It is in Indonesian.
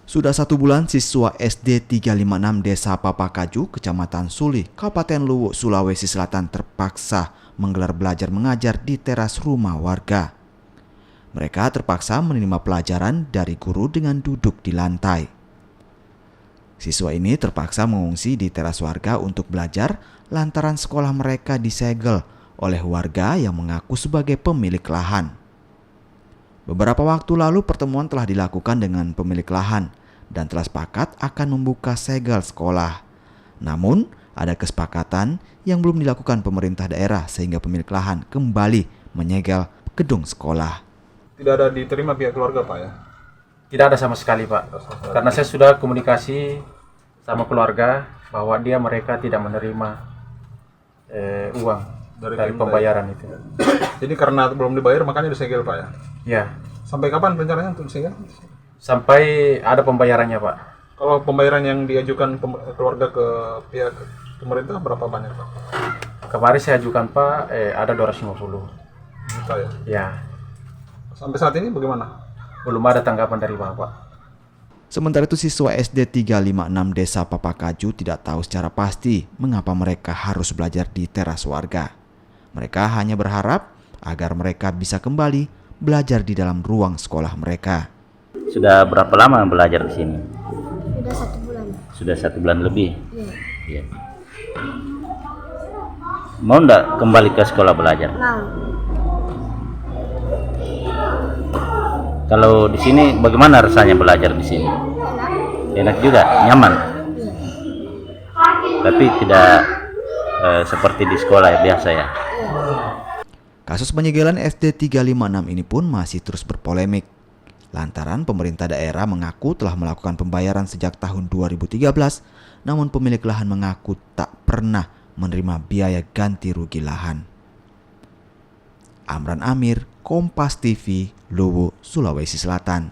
Sudah 1 bulan siswa SD 356 Desa Papakaju, Kecamatan Suli, Kabupaten Luwu, Sulawesi Selatan terpaksa menggelar belajar mengajar di teras rumah warga. Mereka terpaksa menerima pelajaran dari guru dengan duduk di lantai. Siswa ini terpaksa mengungsi di teras warga untuk belajar lantaran sekolah mereka disegel oleh warga yang mengaku sebagai pemilik lahan. Beberapa waktu lalu pertemuan telah dilakukan dengan pemilik lahan dan telah sepakat akan membuka segel sekolah. Namun, ada kesepakatan yang belum dilakukan pemerintah daerah sehingga pemilik lahan kembali menyegel gedung sekolah. Tidak ada diterima pihak keluarga, Pak, ya? Tidak ada sama sekali, Pak. Karena saya sudah komunikasi sama keluarga bahwa mereka tidak menerima uang dari pembayaran itu. Jadi karena belum dibayar makanya disegel, Pak, ya? Ya. Sampai kapan rencananya untuk disegel? Sampai ada pembayarannya, Pak. Kalau pembayaran yang diajukan keluarga ke pihak pemerintah berapa banyak, Pak? Kemarin saya ajukan, Pak, ada 250 juta, ya? Ya. Sampai saat ini bagaimana? Belum ada tanggapan dari Bapak. Sementara itu siswa SD 356 Desa Papakaju tidak tahu secara pasti mengapa mereka harus belajar di teras warga. Mereka hanya berharap agar mereka bisa kembali belajar di dalam ruang sekolah mereka. Sudah berapa lama belajar di sini? Sudah 1 bulan. Sudah 1 bulan lebih. Iya. Ya. Mau enggak kembali ke sekolah belajar? Mau. Kalau di sini bagaimana rasanya belajar di sini? Enak juga, nyaman. Tapi tidak seperti di sekolah ya, biasa ya. Kasus penyegelan SD 356 ini pun masih terus berpolemik. Lantaran pemerintah daerah mengaku telah melakukan pembayaran sejak tahun 2013, namun pemilik lahan mengaku tak pernah menerima biaya ganti rugi lahan. Amran Amir, Kompas TV, Luwu, Sulawesi Selatan.